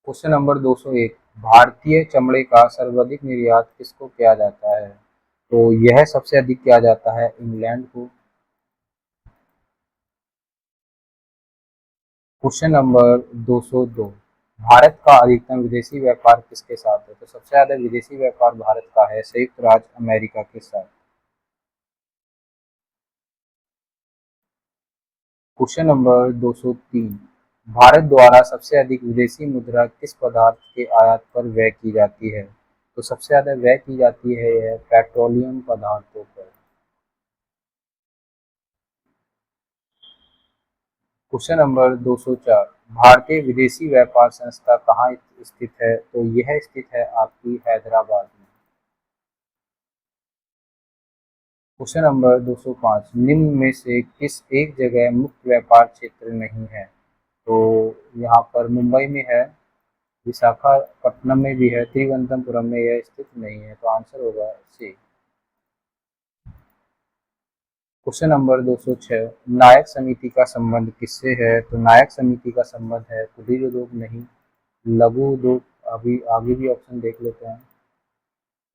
Question number 201। भारतीय चमड़े का सर्वाधिक निर्यात किसको किया जाता है? तो यह सबसे अधिक किया जाता है इंग्लैंड को। Question number 202। भारत का अधिकतम विदेशी व्यापार किसके साथ है? तो सबसे ज्यादा विदेशी व्यापार भारत का है संयुक्त राज्य अमेरिका के साथ। Question number 203। भारत द्वारा सबसे अधिक विदेशी मुद्रा किस पदार्थ के आयात पर व्यय की जाती है? तो सबसे ज्यादा व्यय की जाती है यह पेट्रोलियम पदार्थों पर। Question number 204। भारतीय विदेशी व्यापार संस्था कहाँ स्थित है? तो यह स्थित है आपकी हैदराबाद में। Question number 205। निम्न में से किस एक जगह मुक्त व्यापार क्षेत्र नहीं है? तो यहाँ पर मुंबई में है, विशाखापट्टनम में भी है, तिरुवनंतपुरम में यह स्थित नहीं है। तो आंसर होगा सी। Question number 206। नायक समिति का संबंध किससे है? तो नायक समिति का संबंध है कुटीर उद्योग नहीं, लघु उद्योग। अभी आगे भी ऑप्शन देख लेते हैं।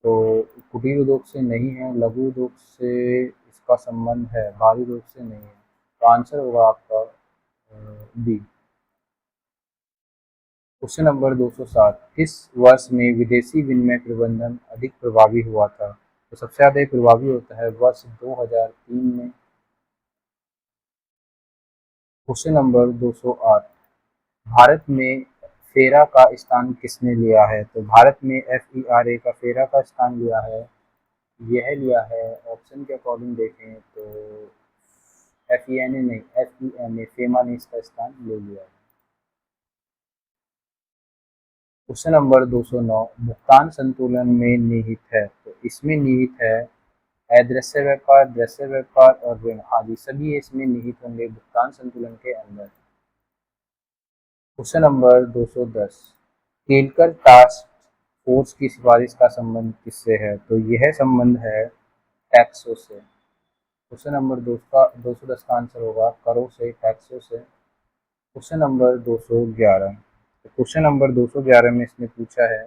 तो कुटीर उद्योग से नहीं है, लघु उद्योग से इसका संबंध है, भारी उद्योग से नहीं है। तो आंसर होगा आपका बी। Question number 207। किस वर्ष में विदेशी विनिमय प्रबंधन अधिक प्रभावी हुआ था? तो सबसे ज़्यादा प्रभावी होता है वर्ष 2003 में। Question number 208। भारत में फेरा का स्थान किसने लिया है? तो भारत में FERA का फेरा का स्थान लिया है, यह लिया है ऑप्शन के अकॉर्डिंग देखें तो FENA नहीं, FEMA फेमा ने इसका स्थान ले लिया है। Question number 209। भुगतान संतुलन में निहित है, तो इसमें निहित है अदृश्य व्यापार, दृश्य व्यापार और ऋण आदि सभी इसमें निहित होंगे भुगतान संतुलन के अंदर। Question number 210। Kelkar task force की सिफारिश का संबंध किससे है? तो यह संबंध है टैक्सों से। क्वेश्चन नंबर 210 का आंसर होगा करों से, टैक्सों से। Question number 211। तो क्वेश्चन नंबर 211 में इसने पूछा है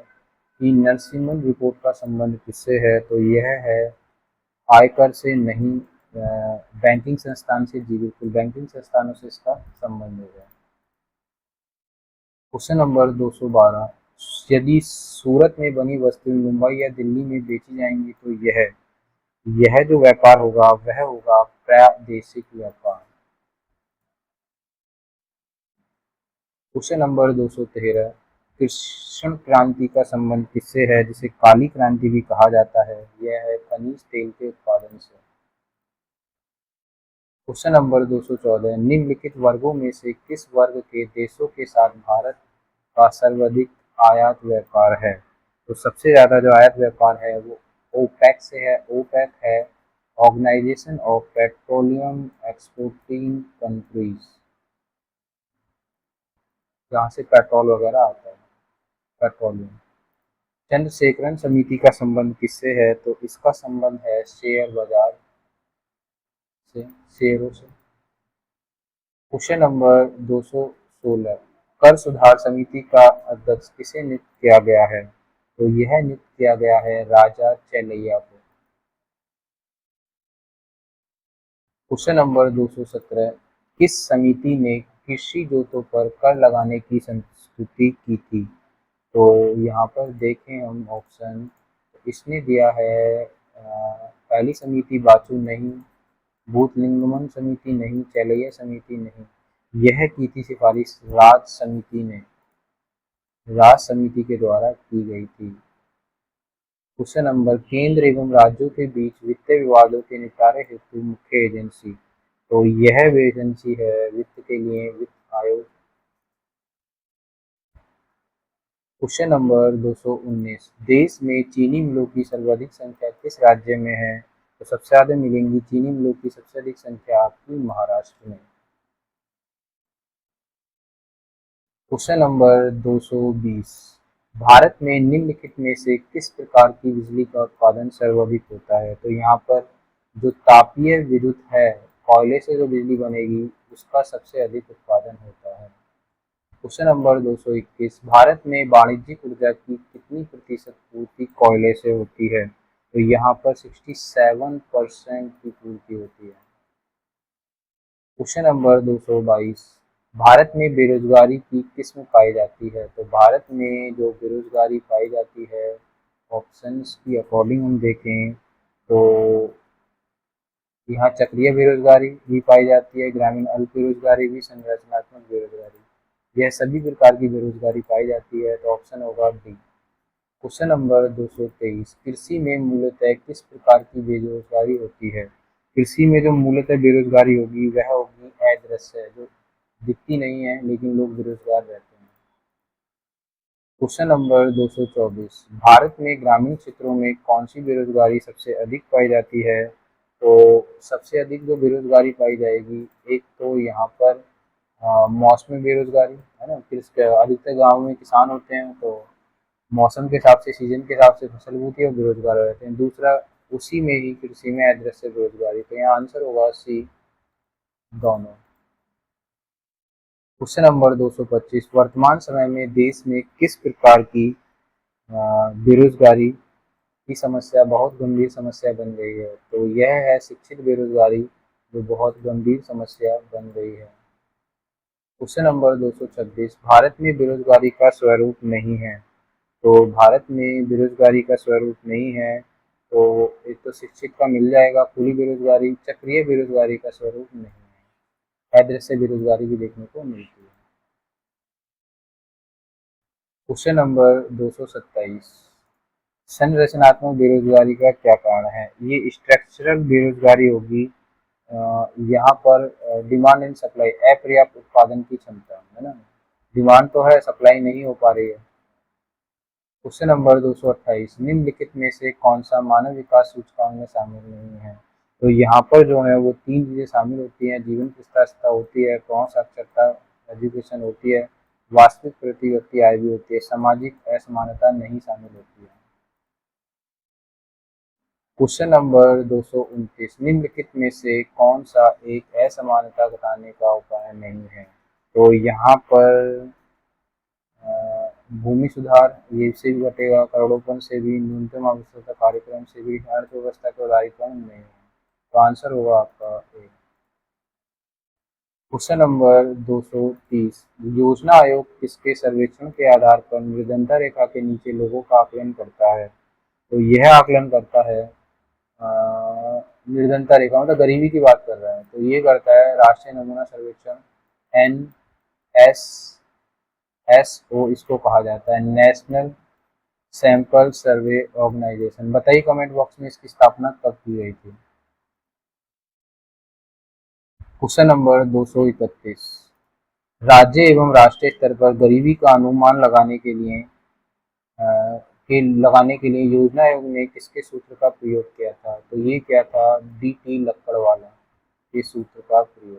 कि नरसिम्हन रिपोर्ट का संबंध किससे है? तो यह है आयकर से नहीं, बैंकिंग संस्थान से। जी बिल्कुल, बैंकिंग संस्थानों से इसका संबंध है। Question number 212। यदि सूरत में बनी वस्तुएं मुंबई या दिल्ली में बेची जाएंगी तो यह जो व्यापार होगा वह होगा प्रादेशिक व्यापार। Question number 213। कृष्ण क्रांति का संबंध किससे है, जिसे काली क्रांति भी कहा जाता है? यह है खनिज तेल के उत्पादन से। Question number 214। निम्नलिखित वर्गों में से किस वर्ग के देशों के साथ भारत का सर्वाधिक आयात व्यापार है? तो सबसे ज्यादा जो आयात व्यापार है वो ओपेक से है। ओपेक है organisation of petroleum exporting countries, जहाँ से पेट्रोल वगैरह आता है, पेट्रोलियम। चंद्रशेखरन समिति का संबंध किससे है? तो इसका संबंध है शेयर बाजार से, शेयरों से। Question number 216। कर सुधार समिति का अध्यक्ष किसे नियुक्त किया गया है? तो यह नियुक्त किया गया है राजा चेलैया को। Question number 217। किस समिति ने कृषि जोतों पर कर लगाने की संस्तुति की थी? तो यहाँ पर देखें हम ऑप्शन, इसने दिया है पहली समिति बाचू नहीं, भूतलिंगम समिति नहीं, चेलैया समिति नहीं, यह की थी सिफारिश राज समिति ने, राज समिति के द्वारा की गई थी। Question number. केंद्र एवं राज्यों के बीच वित्तीय विवादों के निपटारे हेतु मुख्य एजेंसी, तो यह एजेंसी है वित्त के लिए वित्त आयोग। Question number 219। देश में चीनी मिलों की सर्वाधिक संख्या किस राज्य में है? तो सबसे ज्यादा मिलेंगी चीनी मिलों की सबसे अधिक संख्या आपकी महाराष्ट्र में। Question number 220। भारत में निम्नलिखित में से किस प्रकार की बिजली का उत्पादन सर्वाधिक होता है? तो यहाँ पर जो तापीय विद्युत है, कोयले से जो बिजली बनेगी उसका सबसे अधिक उत्पादन होता है। क्वेश्चन नंबर 221, भारत में वाणिज्यिक ऊर्जा की कितनी प्रतिशत पूर्ति कोयले से होती है? तो यहाँ पर 67% की पूर्ति होती है। क्वेश्चन नंबर 222, भारत में बेरोजगारी की किस्म पाई जाती है? तो भारत में जो बेरोजगारी पाई जाती है, ऑप्शंस की अकॉर्डिंग हम देखें तो यहाँ चक्रीय बेरोजगारी भी पाई जाती है, ग्रामीण अल्प बेरोजगारी भी, संरचनात्मक बेरोजगारी, यह सभी प्रकार की बेरोजगारी पाई जाती है। तो ऑप्शन होगा डी। क्वेश्चन नंबर 223, कृषि में मूलतः किस प्रकार की बेरोजगारी होती है? कृषि में जो मूलतः बेरोजगारी होगी वह होगी अदृश्य, जो दिखती नहीं है लेकिन लोग बेरोजगार रहते हैं। क्वेश्चन नंबर 224, भारत में ग्रामीण क्षेत्रों में कौन सी बेरोजगारी सबसे अधिक पाई जाती है? तो सबसे अधिक जो बेरोजगारी पाई जाएगी, एक तो यहाँ पर मौसमी बेरोजगारी है ना, फिर अधिकतर गाँव में किसान होते हैं तो मौसम के हिसाब से, सीजन के हिसाब से फसल बोती है और बेरोजगार रहते हैं। दूसरा, उसी में ही कृषि में अदृश्य बेरोजगारी, तो यहाँ आंसर होगा सी, दोनों। क्वेश्चन नंबर 225, वर्तमान समय में देश में किस प्रकार की बेरोजगारी की समस्या बहुत गंभीर समस्या बन गई है? तो यह है शिक्षित बेरोजगारी, जो बहुत गंभीर समस्या बन गई है। क्वेश्चन नंबर 226, भारत में बेरोजगारी का स्वरूप नहीं है? तो भारत में बेरोजगारी का स्वरूप नहीं है, तो एक तो शिक्षित का मिल जाएगा, खुली बेरोजगारी, चक्रीय बेरोजगारी का स्वरूप नहीं है, अदृश्य बेरोजगारी भी देखने को मिलती है। क्वेश्चन नंबर 227, संरचनात्मक बेरोजगारी का क्या कारण है? ये स्ट्रक्चरल बेरोजगारी होगी। यहाँ पर डिमांड एंड सप्लाई, अपर्याप्त उत्पादन की क्षमता है ना, डिमांड तो है, सप्लाई नहीं हो पा रही है। क्वेश्चन नंबर 228, निम्नलिखित में से कौन सा मानव विकास सूचकांक में शामिल नहीं है? तो यहाँ पर जो है वो तीन चीजें शामिल होती हैं, जीवन प्रत्याशा होती है, प्रौढ़ साक्षरता एजुकेशन होती है, वास्तविक प्रति व्यक्ति आय भी होती है, सामाजिक असमानता नहीं शामिल होती है। क्वेश्चन नंबर 229, निम्नलिखित में से कौन सा एक असमानता घटाने का उपाय नहीं है? तो यहाँ पर भूमि सुधार, ये से भी घटेगा, करोड़ों से भी, न्यूनतम आवश्यकता कार्यक्रम से भी, अर्थव्यवस्था के उदारीकरण नहीं है, तो आंसर होगा आपका ए। क्वेश्चन नंबर 230, योजना आयोग किसके सर्वेक्षण के आधार पर निर्धनता रेखा के नीचे लोगों का आकलन करता है? तो यह आकलन करता है निर्धनता रेखा, मतलब गरीबी की बात कर रहे हैं, तो ये करता है राष्ट्रीय नमूना सर्वेक्षण, NSSO इसको कहा जाता है, नेशनल सैंपल सर्वे ऑर्गेनाइजेशन। बताइए कमेंट बॉक्स में इसकी स्थापना कब की गई थी? क्वेश्चन नंबर 231, राज्य एवं राष्ट्रीय स्तर पर गरीबी का अनुमान लगाने के लिए योजना आयोग ने किसके सूत्र का प्रयोग किया था? तो ये क्या था, DT लक्कड़वाला, ये सूत्र का प्रयोग।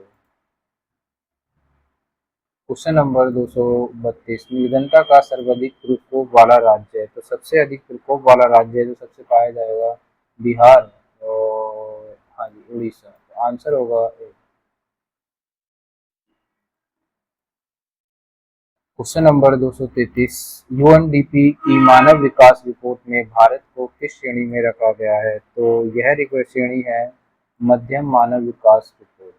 क्वेश्चन नंबर 232, निर्धनता का सर्वाधिक प्रकोप वाला राज्य है? तो सबसे अधिक प्रकोप वाला राज्य जो सबसे पाया जाएगा, बिहार और हाँ जी उड़ीसा, तो आंसर होगा ए। क्वेश्चन नंबर 233, UNDP की मानव विकास रिपोर्ट में भारत को किस श्रेणी में रखा गया है? तो यह श्रेणी है मध्यम मानव विकास रिपोर्ट।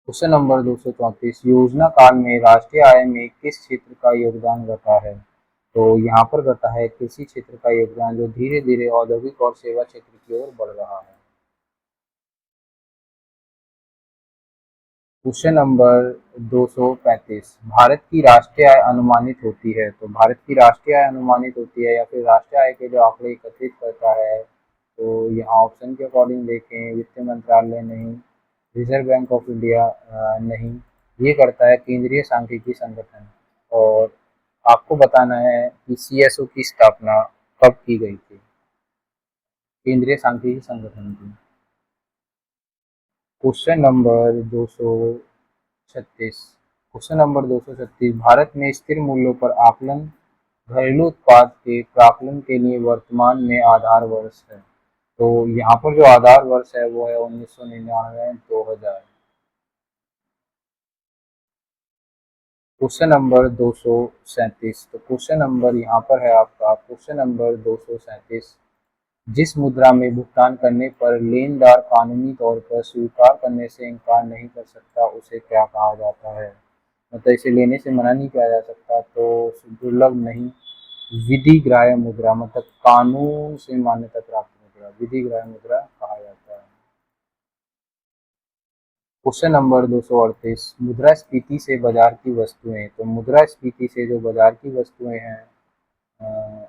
क्वेश्चन नंबर 234, योजना काल में राष्ट्रीय आय में किस क्षेत्र का योगदान घटा है? तो यहाँ पर घटा है कृषि क्षेत्र का योगदान, जो धीरे धीरे औद्योगिक और सेवा क्षेत्र की ओर बढ़ रहा है। क्वेश्चन नंबर 235, भारत की राष्ट्रीय आय अनुमानित होती है? तो भारत की राष्ट्रीय आय अनुमानित होती है या फिर राष्ट्रीय आय के जो आंकड़े एकत्रित करता है, तो यहाँ ऑप्शन के अकॉर्डिंग देखें, वित्त मंत्रालय नहीं, रिजर्व बैंक ऑफ इंडिया नहीं, ये करता है केंद्रीय सांख्यिकी संगठन। और आपको बताना है कि CSO की स्थापना कब की गई थी, केंद्रीय सांख्यिकी संगठन की। Question number 236, question number 236, Bharat में स्थिर मूल्यों पर आकलन घरेलू उत्पाद के प्राकलन के लिए वर्तमान में आधार वर्ष है? तो यहाँ पर जो आधार वर्ष है वो है 1999-2000। Question number 237। तो क्वेश्चन नंबर यहाँ पर है आपका क्वेश्चन नंबर 237। जिस मुद्रा में भुगतान करने पर लेनदार कानूनी तौर पर स्वीकार करने से इनकार नहीं कर सकता उसे क्या कहा जाता है? मतलब इसे लेने से मना नहीं किया जा सकता तो दुर्लभ नहीं, विधिग्राह्य मुद्रा मतलब कानून से मान्यता प्राप्त मुद्रा, विधिग्राह्य मुद्रा कहा जाता है। Question number 238। मुद्रास्फीति से बाजार की वस्तुएं। तो मुद्रास्फीति से जो बाजार की वस्तुएं हैं,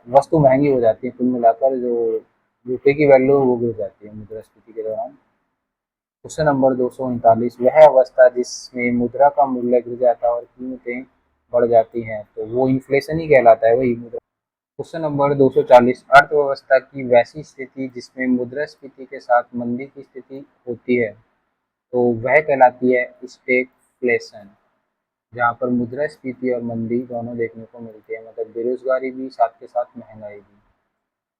वस्तु महंगी हो जाती है, कुल मिलाकर जो रुपए की वैल्यू वो गिर जाती है मुद्रास्फीति के दौरान। Question number 239। वह अवस्था जिसमें मुद्रा का मूल्य गिर जाता है और कीमतें बढ़ जाती हैं तो वो इन्फ्लेशन ही कहलाता है, वही मुद्रा। Question number 240। अर्थव्यवस्था की वैसी स्थिति जिसमें मुद्रास्फीति के साथ मंदी की स्थिति होती है तो वह कहलाती है स्टैगफ्लेशन, जहाँ पर मुद्रास्फीति और मंदी दोनों देखने को मिलती है, मतलब बेरोजगारी भी साथ के साथ महंगाई भी।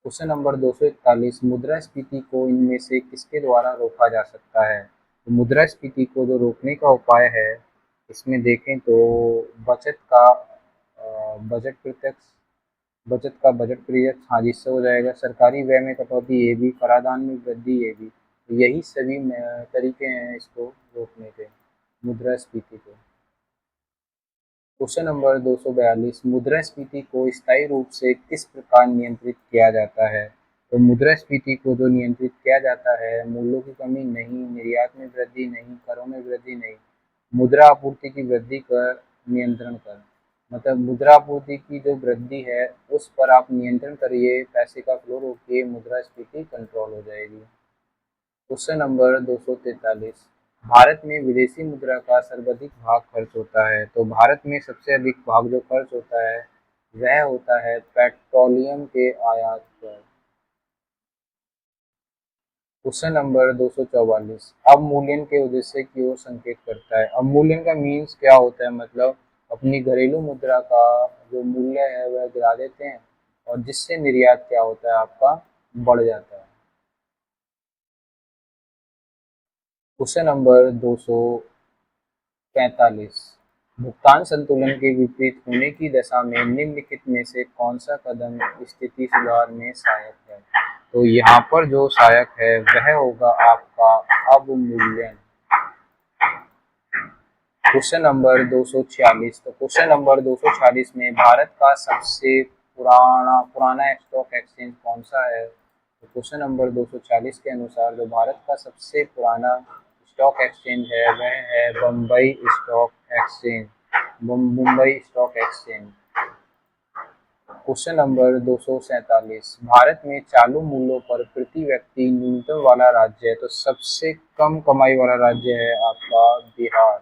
Question number 241। मुद्रास्फीति को इनमें से किसके द्वारा रोका जा सकता है? तो मुद्रास्फीति को जो रोकने का उपाय है इसमें देखें तो बचत का बजट प्रत्यक्ष बचत का बजट प्रत्यक्ष, हाँ जिससे हो जाएगा। सरकारी व्यय में कटौती ये भी, कराधान में वृद्धि ये भी। तो यही सभी तरीके हैं इसको रोकने के, मुद्रास्फीति को। Question number 242। मुद्रास्फीति को स्थायी रूप से किस प्रकार नियंत्रित किया जाता है? तो मुद्रास्फीति को जो नियंत्रित किया जाता है, मूल्यों की कमी नहीं, निर्यात में वृद्धि नहीं, करों में वृद्धि नहीं, मुद्रा आपूर्ति की वृद्धि कर नियंत्रण कर। मतलब मुद्रा आपूर्ति की जो वृद्धि है उस पर आप नियंत्रण करिए, पैसे का फ्लो रोकिए, मुद्रास्फीति कंट्रोल हो जाएगी। Question number 243। भारत में विदेशी मुद्रा का सर्वाधिक भाग खर्च होता है। तो भारत में सबसे अधिक भाग जो खर्च होता है वह होता है पेट्रोलियम के आयात पर। Question number 244। अवमूल्यन के उद्देश्य की ओर संकेत करता है। अवमूल्यन का मीन्स क्या होता है? मतलब अपनी घरेलू मुद्रा का जो मूल्य है वह गिरा देते हैं और जिससे निर्यात क्या होता है आपका बढ़ जाता है। Question number 245। भुगतान संतुलन के विपरीत होने की दशा में निम्नलिखित में से कौन सा कदम स्थिति सुधार में सहायक है? तो यहाँ पर जो सहायक है वह होगा आपका अवमूल्यन। Question number 246। तो क्वेश्चन नंबर 246 में भारत का सबसे पुराना पुराना स्टॉक एक्सचेंज कौन सा है? तो क्वेश्चन नंबर 240 के अनुसार जो भारत का सबसे पुराना स्टॉक एक्सचेंज है वह है Bombay stock exchange, Mumbai stock exchange. Question number 247। Bharat में चालू मूल्यों पर प्रति व्यक्ति न्यूनतम वाला राज्य है, तो सबसे कम कमाई वाला राज्य है आपका बिहार।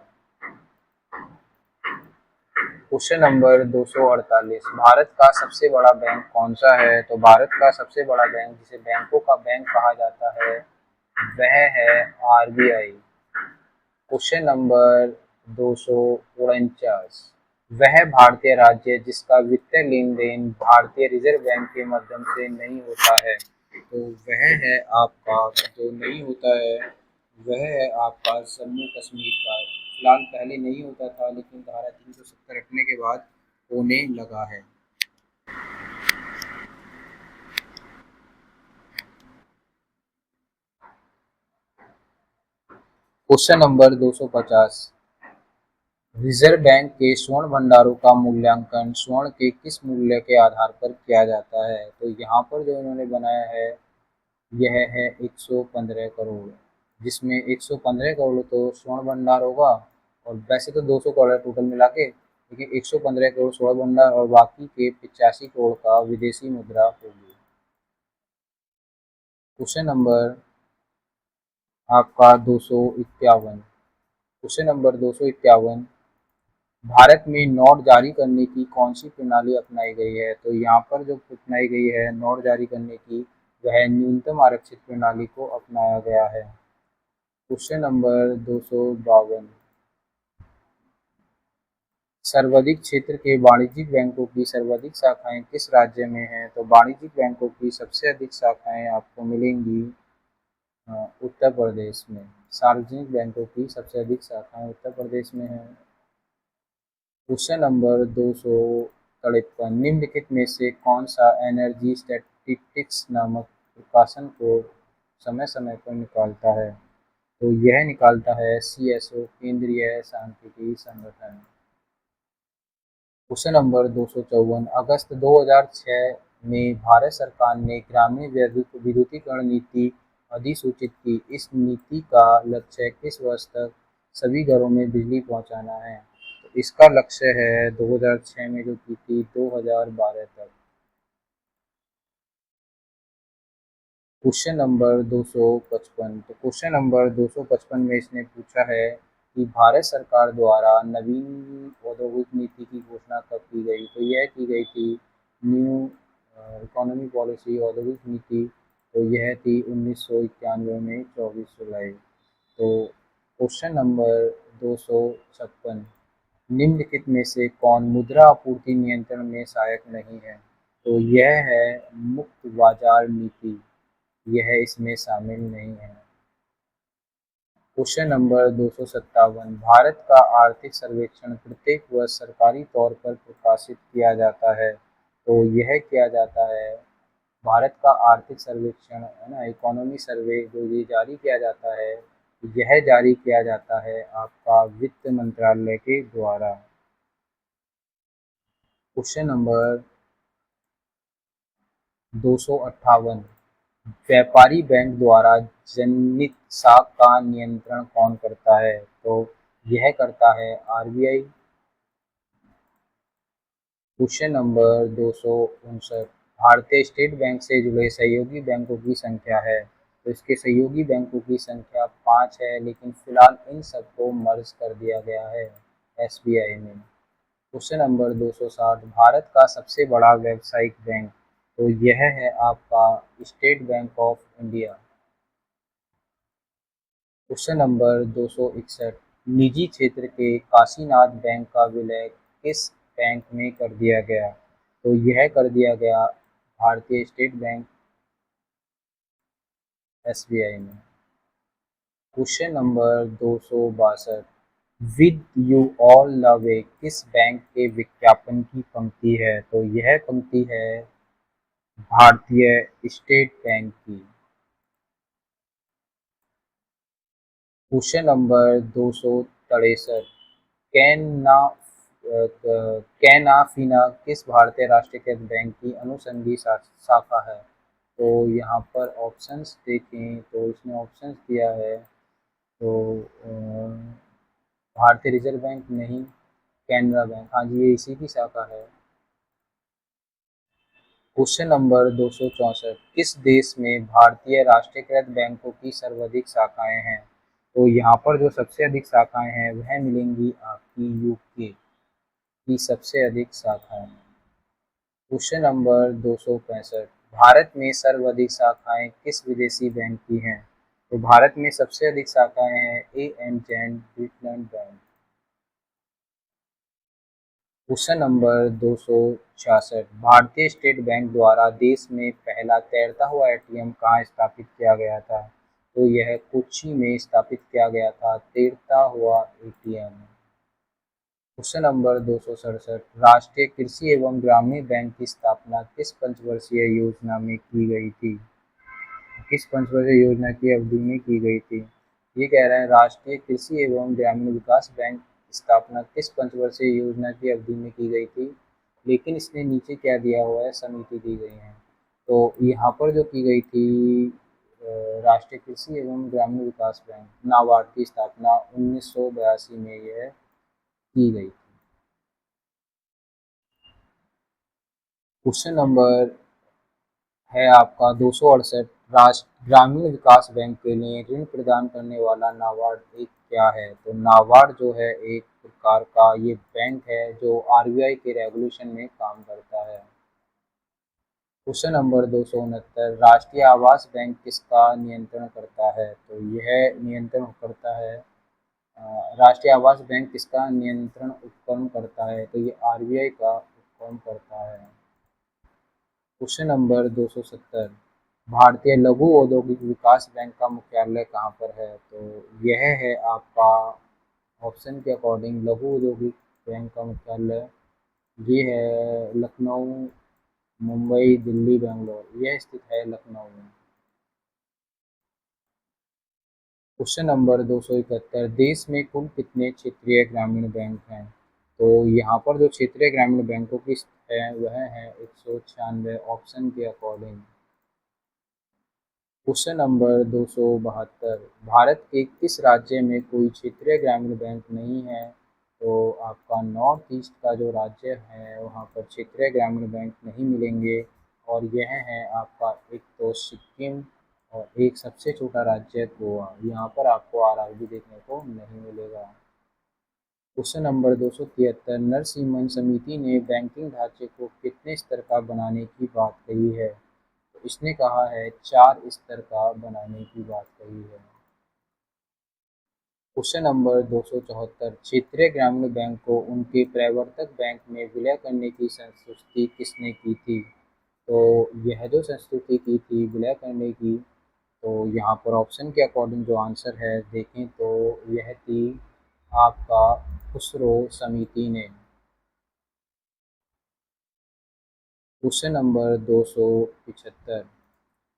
Question number 248। भारत का सबसे बड़ा बैंक कौन सा है? तो भारत का सबसे बड़ा बैंक, जिसे बैंकों का बैंक कहा जाता है, वह है आरबीआई। Question number 249। वह भारतीय राज्य है जिसका वित्तीय लेन देन भारतीय रिजर्व बैंक के माध्यम से नहीं होता है। तो वह है आपका, जो नहीं होता है वह है आपका जम्मू कश्मीर का। फिलहाल पहले नहीं होता था लेकिन धारा 370 हटने के बाद होने लगा है। Question number 250। रिजर्व बैंक के स्वर्ण भंडारों का मूल्यांकन स्वर्ण के किस मूल्य के आधार पर किया जाता है? तो यहाँ पर जो इन्होंने बनाया है यह है 115 करोड़, जिसमें 115 करोड़ तो स्वर्ण भंडार होगा, और वैसे तो 200 करोड़ टोटल मिला के, लेकिन 115 करोड़ स्वर्ण भंडार और बाकी के 85 करोड़ का विदेशी मुद्रा होगी। क्वेश्चन नंबर आपका 251। Question number 251। भारत में नोट जारी करने की कौन सी प्रणाली अपनाई गई है? तो यहाँ पर जो अपनाई गई है नोट जारी करने की वह न्यूनतम आरक्षित प्रणाली को अपनाया गया है। Question number 252। सर्वाधिक क्षेत्र के वाणिज्यिक बैंकों की सर्वाधिक शाखाएं किस राज्य में हैं? तो वाणिज्यिक बैंकों की सबसे अधिक शाखाएं आपको मिलेंगी उत्तर प्रदेश में। सार्वजनिक बैंकों की सबसे अधिक शाखाएं उत्तर प्रदेश में हैं। क्वेश्चन नंबर 253, निम्नलिखित में से कौन सा एनर्जी स्टैटिस्टिक्स नामक प्रकाशन को समय समय पर निकालता है? तो यह निकालता है CSO, केंद्रीय सांख्यिकी संगठन। क्वेश्चन नंबर 254, अगस्त 2006 में भारत सरकार ने ग्रामीण विद्युतीकरण नीति अधिसूचित की। इस नीति का लक्ष्य किस वर्ष तक सभी घरों में बिजली पहुंचाना है? तो इसका लक्ष्य है 2006 में जो की थी 2012 तक। क्वेश्चन नंबर 255, तो क्वेश्चन नंबर 255 में इसने पूछा है कि भारत सरकार द्वारा नवीन औद्योगिक नीति की घोषणा कब की गई? तो यह की गई थी न्यू इकोनॉमी पॉलिसी औद्योगिक नीति, तो यह थी 1991 में 24 जुलाई। तो क्वेश्चन नंबर 256, निम्नलिखित में से कौन मुद्रा आपूर्ति नियंत्रण में सहायक नहीं है? तो यह है मुक्त बाजार नीति, यह इसमें शामिल नहीं है। क्वेश्चन नंबर 257, भारत का आर्थिक सर्वेक्षण प्रत्येक वर्ष सरकारी तौर पर प्रकाशित किया जाता है। तो यह किया जाता है भारत का आर्थिक सर्वेक्षण है ना, इकोनॉमी सर्वे जो ये जारी किया जाता है, यह जारी किया जाता है आपका वित्त मंत्रालय के द्वारा। क्वेश्चन नंबर 258, व्यापारी बैंक द्वारा जनित साख का नियंत्रण कौन करता है? तो यह करता है RBI। क्वेश्चन नंबर 259, भारतीय स्टेट बैंक से जुड़े सहयोगी बैंकों की संख्या है। तो इसके सहयोगी बैंकों की संख्या 5 है, लेकिन फिलहाल इन सबको मर्ज कर दिया गया है SBI में। क्वेश्चन नंबर 260, भारत का सबसे बड़ा व्यावसायिक बैंक, तो यह है आपका state bank of India. Question number 261, निजी क्षेत्र के काशीनाथ बैंक का विलय किस बैंक में कर दिया गया? तो यह कर दिया गया भारतीय स्टेट बैंक SBI में। Question number 262, with you all love किस बैंक के विज्ञापन की पंक्ति है? तो यह पंक्ति है भारतीय स्टेट बैंक की। क्वेश्चन नंबर 263, कैन कैनाफीना किस भारतीय राष्ट्रीयकृत बैंक की अनुषंगी शाखा है? तो यहाँ पर ऑप्शंस देखें तो इसने ऑप्शंस दिया है, तो भारतीय रिजर्व बैंक नहीं, कैनरा बैंक, हाँ जी ये इसी की शाखा है। क्वेश्चन नंबर 264, किस देश में भारतीय राष्ट्रीयकृत बैंकों की सर्वाधिक शाखाएं हैं? तो यहाँ पर जो सबसे अधिक शाखाएं हैं वह मिलेंगी आपकी UK की सबसे अधिक शाखाएं। क्वेश्चन नंबर 265, भारत में सर्वाधिक शाखाएं किस विदेशी बैंक की हैं? तो भारत में सबसे अधिक शाखाएं हैं ANZ ड्यूटलैंड बैंक। क्वेश्चन नंबर 266, भारतीय स्टेट बैंक द्वारा देश में पहला तैरता हुआ ATM कहाँ स्थापित किया गया था? तो यह कोच्चि में स्थापित किया गया था तैरता हुआ ATM। क्वेश्चन नंबर 267, राष्ट्रीय कृषि एवं ग्रामीण बैंक की स्थापना किस पंचवर्षीय योजना में की गई थी? किस पंचवर्षीय योजना की अवधि में की गई थी? ये कह रहे हैं राष्ट्रीय कृषि एवं ग्रामीण विकास बैंक स्थापना किस पंचवर्षीय योजना की अवधि में की गई थी, लेकिन इसने नीचे क्या दिया हुआ है, समिति दी गई है। तो यहाँ पर जो की गई थी राष्ट्रीय कृषि एवं ग्रामीण विकास बैंक नाबार्ड की स्थापना 1982 में यह की गई। क्वेश्चन नंबर है आपका 268, राष्ट्र ग्रामीण विकास बैंक के लिए ऋण प्रदान करने वाला नाबार्ड एक क्या है? तो नाबार्ड जो है एक प्रकार का ये बैंक है जो RBI के रेगुलेशन में काम करता है। क्वेश्चन नंबर 269, राष्ट्रीय आवास बैंक किसका नियंत्रण करता है? तो यह नियंत्रण करता है राष्ट्रीय आवास बैंक किसका नियंत्रण उपक्रम करता है? तो ये RBI का उपक्रम करता है। क्वेश्चन नंबर 270, भारतीय लघु औद्योगिक विकास बैंक का मुख्यालय कहाँ पर है? तो यह है आपका ऑप्शन के अकॉर्डिंग लघु औद्योगिक बैंक का मुख्यालय ये है लखनऊ, मुंबई, दिल्ली, बेंगलोर। यह स्थित है लखनऊ में। क्वेश्चन नंबर 271, देश में कुल कितने क्षेत्रीय ग्रामीण बैंक हैं? तो यहाँ पर जो क्षेत्रीय ग्रामीण बैंकों की है वह है 196 ऑप्शन के अकॉर्डिंग। क्वेश्चन नंबर 272, भारत के किस राज्य में कोई क्षेत्रीय ग्रामीण बैंक नहीं है? तो आपका नॉर्थ ईस्ट का जो राज्य है वहाँ पर क्षेत्रीय ग्रामीण बैंक नहीं मिलेंगे, और यह है आपका एक तो सिक्किम और एक सबसे छोटा राज्य गोवा। यहाँ पर आपको आरआरबी देखने को नहीं मिलेगा। क्वेश्चन नंबर 273, नरसिम्हन समिति ने बैंकिंग ढांचे को कितने स्तर का बनाने की बात कही है? तो इसने कहा है 4 स्तर का बनाने की बात कही है। क्वेश्चन नंबर 274, क्षेत्रीय ग्रामीण बैंक को उनके प्रवर्तक बैंक में विलय करने की संस्तुति किसने की थी? तो यह जो संस्तुति की थी विलय करने की, तो यहाँ पर ऑप्शन के अकॉर्डिंग जो आंसर है देखें तो यह थी आपका खुसरो समिति ने। क्वेश्चन नंबर 275,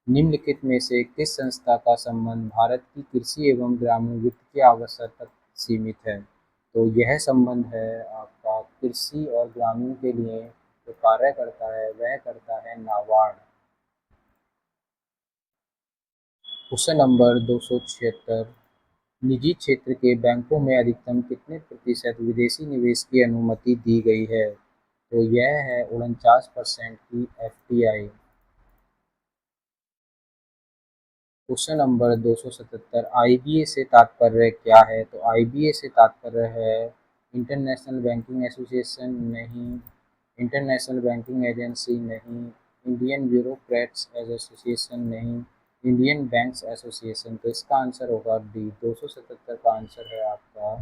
निम्नलिखित में से किस संस्था का संबंध भारत की कृषि एवं ग्रामीण वित्त की आवश्यकता तक सीमित है? तो यह संबंध है आपका कृषि और ग्रामीण के लिए जो कार्य करता है वह करता है नाबार्ड। क्वेश्चन नंबर 276, निजी क्षेत्र के बैंकों में अधिकतम कितने प्रतिशत विदेशी निवेश की अनुमति दी गई है? तो यह है 49% की एफडीआई। क्वेश्चन नंबर 277, आईबीए से तात्पर्य क्या है? तो आईबीए से तात्पर्य है इंटरनेशनल बैंकिंग एसोसिएशन नहीं, इंटरनेशनल बैंकिंग एजेंसी नहीं, इंडियन ब्यूरोक्रेट्स एसोसिएशन नहीं, इंडियन बैंक्स एसोसिएशन। तो इसका आंसर होगा डी। 277 का आंसर है आपका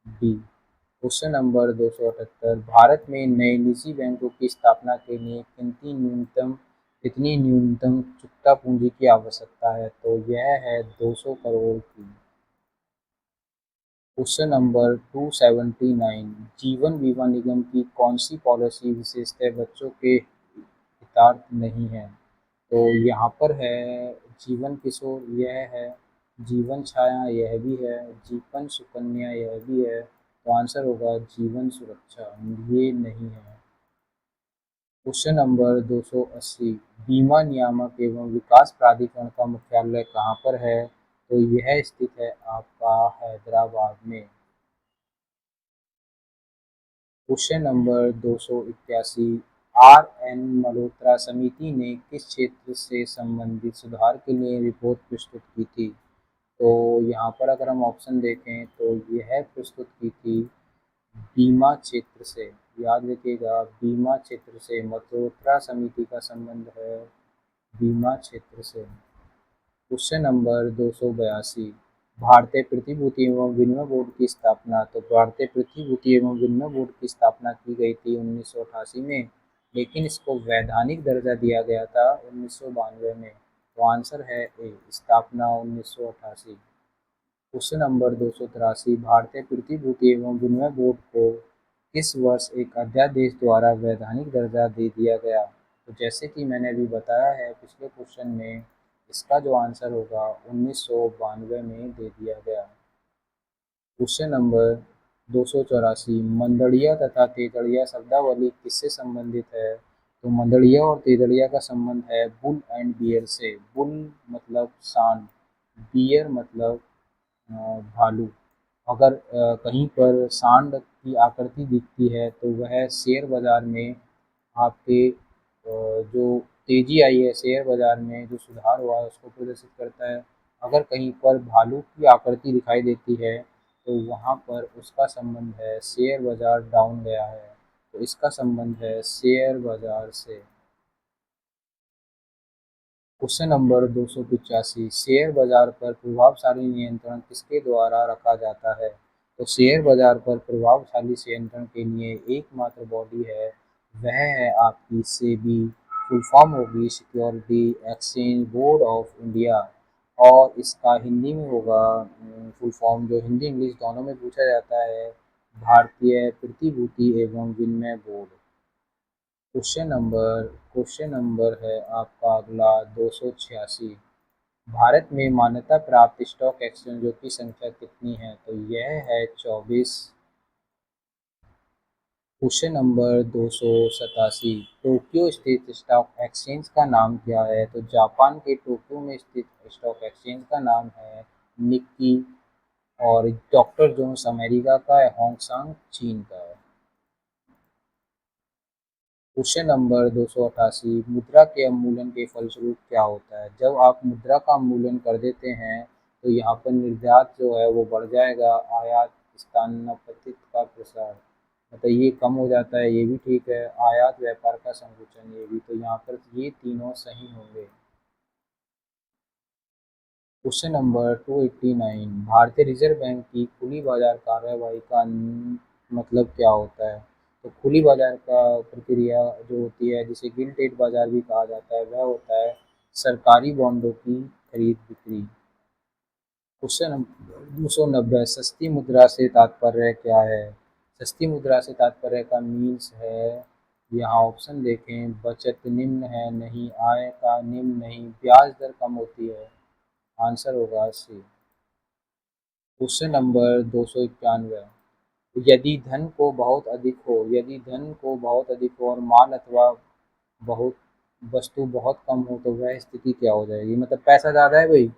डी। क्वेश्चन नंबर 278, भारत में नए निजी बैंकों की स्थापना के लिए कितनी न्यूनतम चुकता पूंजी की आवश्यकता है? तो यह है 200 करोड़ की। क्वेश्चन नंबर 279, जीवन बीमा निगम की कौन सी पॉलिसी विशेषतः बच्चों के हितार्थ नहीं है? तो यहाँ पर है जीवन किशोर, यह है जीवन छाया, यह भी है जीवन सुकन्या, यह भी है। तो आंसर होगा जीवन सुरक्षा, ये नहीं है। क्वेश्चन नंबर 280, बीमा नियामक एवं विकास प्राधिकरण का मुख्यालय कहाँ पर है? तो यह स्थित है आपका हैदराबाद में। Question number 281, R N Malhotra समिति ने किस क्षेत्र से संबंधित सुधार के लिए रिपोर्ट प्रस्तुत की थी? तो यहाँ पर अगर हम ऑप्शन देखें तो यह प्रस्तुत की थी बीमा क्षेत्र से। याद रखिएगा बीमा क्षेत्र से, मल्होत्रा समिति का संबंध है बीमा क्षेत्र से। क्वेश्चन नंबर 282, भारतीय प्रतिभूति एवं विनिमय बोर्ड की स्थापना। तो भारतीय प्रतिभूति एवं विनिमय बोर्ड की स्थापना की गई थी 1988 में, लेकिन इसको वैधानिक दर्जा दिया गया था 1992 में। तो आंसर है ए, स्थापना 1988। क्वेश्चन नंबर 283, भारतीय प्रतिभूति एवं विनिमय बोर्ड को किस वर्ष एक अध्यादेश द्वारा वैधानिक दर्जा दे दिया गया? तो जैसे कि मैंने अभी बताया है पिछले क्वेश्चन में, इसका जो आंसर होगा 1992 में दे दिया गया। क्वेश्चन नंबर 284, मंदड़िया तथा तेतड़िया शब्दावली किससे संबंधित है? तो मंदड़िया और तेतड़िया का संबंध है बुल एंड बियर से। बुल मतलब सांड, बियर मतलब भालू। अगर कहीं पर सांड की आकृति दिखती है तो वह शेयर बाजार में आपके जो तेजी आई है शेयर बाजार में, जो सुधार हुआ है उसको प्रदर्शित करता है। अगर कहीं पर भालू की आकृति दिखाई देती है तो वहाँ पर उसका संबंध है शेयर बाजार डाउन गया है। तो इसका संबंध है शेयर बाजार से। क्वेश्चन नंबर 285, शेयर बाजार पर प्रभावशाली नियंत्रण किसके द्वारा रखा जाता है? तो शेयर बाजार पर प्रभावशाली नियंत्रण के लिए एकमात्र बॉडी है वह है आपकी सेबी, फुल फॉर्म होगी security exchange board of India, और इसका हिंदी में होगा फुल फॉर्म, जो हिंदी इंग्लिश दोनों में पूछा जाता है भारतीय प्रतिभूति एवं विनिमय बोर्ड। क्वेश्चन नंबर है आपका अगला 286। भारत में मान्यता प्राप्त स्टॉक एक्सचेंजों की संख्या कितनी है? तो यह है 24। Question number 287। टोक्यो स्थित स्टॉक एक्सचेंज का नाम क्या है? तो जापान के टोक्यो में स्थित स्टॉक एक्सचेंज का नाम है निक्की। और डॉक्टर जोन्स अमेरिका का है, होंगसांग चीन का है। Question number 288। मुद्रा के अवमूल्यन के फलस्वरूप क्या होता है? जब आप मुद्रा का अवमूल्यन कर देते हैं तो यहाँ पर निर्यात जो है वो बढ़ जाएगा, आयात स्थानांतरित का प्रसार, मतलब ये कम हो जाता है, ये भी ठीक है। आयात व्यापार का संकुचन, ये भी, तो यहाँ पर ये तीनों सही होंगे। Question number 289। भारतीय रिजर्व बैंक की खुली बाजार कार्यवाही का मतलब क्या होता है? तो खुली बाजार का प्रक्रिया जो होती है, जिसे गिल्टेड बाजार भी कहा जाता है, वह होता है सरकारी बॉन्डों की खरीद बिक्री। Question number 290। सस्ती मुद्रा से तात्पर्य क्या है? सस्ती मुद्रा से तात्पर्य का मीन्स है, यहाँ ऑप्शन देखें, बचत निम्न है नहीं, आय का निम्न नहीं, ब्याज दर कम होती है। आंसर होगा सी। Question number 291। यदि धन को बहुत अधिक हो, यदि धन को बहुत अधिक हो और माल अथवा बहुत वस्तु बहुत कम हो तो वह स्थिति क्या हो जाएगी? मतलब पैसा ज़्यादा है भाई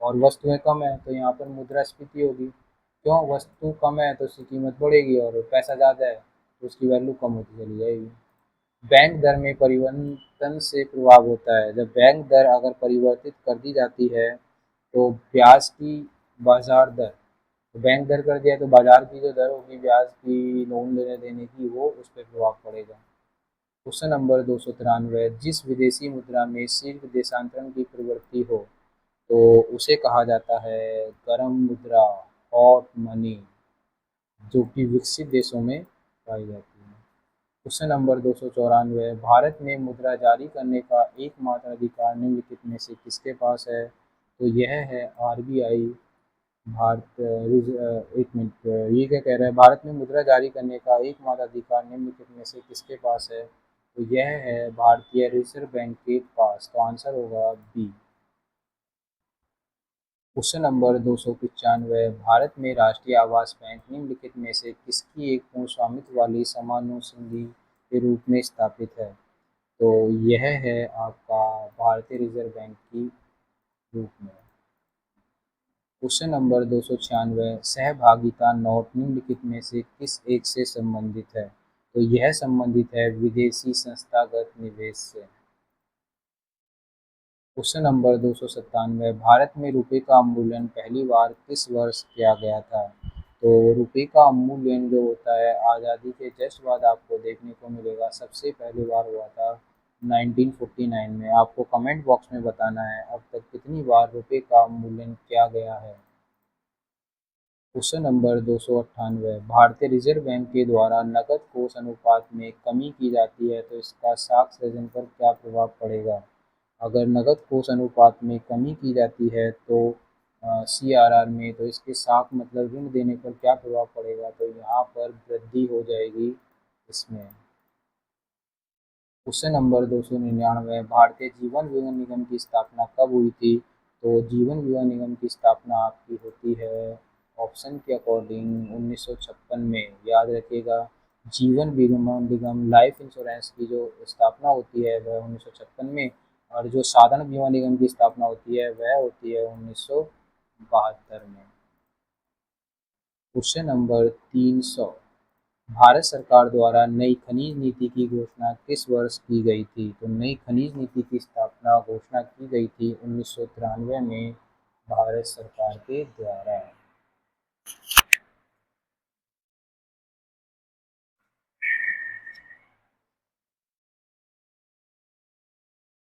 और वस्तुएं कम है, तो यहाँ पर मुद्रास्फीति होगी। क्यों? वस्तु कम है तो उसकी कीमत बढ़ेगी और पैसा ज़्यादा है तो उसकी वैल्यू कम होती चली जाएगी। बैंक दर में परिवर्तन से प्रभाव होता है। जब बैंक दर अगर परिवर्तित कर दी जाती है तो ब्याज की बाजार दर, तो बैंक दर कर दिया तो बाजार की जो दर होगी ब्याज की, लोन लेने देने की, वो उस पर प्रभाव पड़ेगा। Question number 293। जिस विदेशी मुद्रा में शीघ्र देशांतरण की प्रवृत्ति हो तो उसे कहा जाता है गर्म मुद्रा, हॉट मनी, जो कि विकसित देशों में पाई जाती है। Question number 294। भारत में मुद्रा जारी करने का एकमात्र अधिकार निम्नलिखित में से किसके पास है? तो यह है आरबीआई। एक मिनट, ये क्या कह रहा है? भारत में मुद्रा जारी करने का एकमात्र अधिकार निम्नलिखित में से किसके पास है? तो यह है भारतीय रिजर्व बैंक के पास। तो आंसर होगा बी। Question number 295। भारत में राष्ट्रीय आवास बैंक निम्नलिखित में से किसकी एक पूर्ण स्वामित्व वाली समानुषंगी के रूप में स्थापित है? तो यह है आपका भारतीय रिजर्व बैंक की रूप में। Question number 296। सहभागिता नोट निम्नलिखित में से किस एक से संबंधित है? तो यह संबंधित है विदेशी संस्थागत निवेश से। Question number 297। भारत में रुपये का अवमूल्यन पहली बार किस वर्ष किया गया था? तो रुपये का अवमूल्यन जो होता है आज़ादी के जस्ट बाद आपको देखने को मिलेगा, सबसे पहली बार हुआ था 1949 में। आपको कमेंट बॉक्स में बताना है अब तक कितनी बार रुपये का अवमूल्यन किया गया है। Question number 298। भारतीय रिजर्व बैंक के द्वारा नकद कोष अनुपात में कमी की जाती है तो इसका साख सृजन पर क्या प्रभाव पड़ेगा? अगर नकद कोष अनुपात में कमी की जाती है तो सीआरआर में, तो इसके साख मतलब ऋण देने पर क्या प्रभाव पड़ेगा? तो यहाँ पर वृद्धि हो जाएगी इसमें। Question number 299। भारतीय जीवन बीमा निगम की स्थापना कब हुई थी? तो जीवन बीमा निगम की स्थापना आपकी होती है ऑप्शन के अकॉर्डिंग 1956 में। याद रखिएगा, जीवन बीमा निगम लाइफ इंश्योरेंस की जो स्थापना होती है वह 1956 में, और जो साधारण बीमा निगम की स्थापना होती है वह होती है 1972 में। Question number 300। भारत सरकार द्वारा नई खनिज नीति की घोषणा किस वर्ष की गई थी? तो नई खनिज नीति की स्थापना घोषणा की गई थी 1993 में भारत सरकार के द्वारा।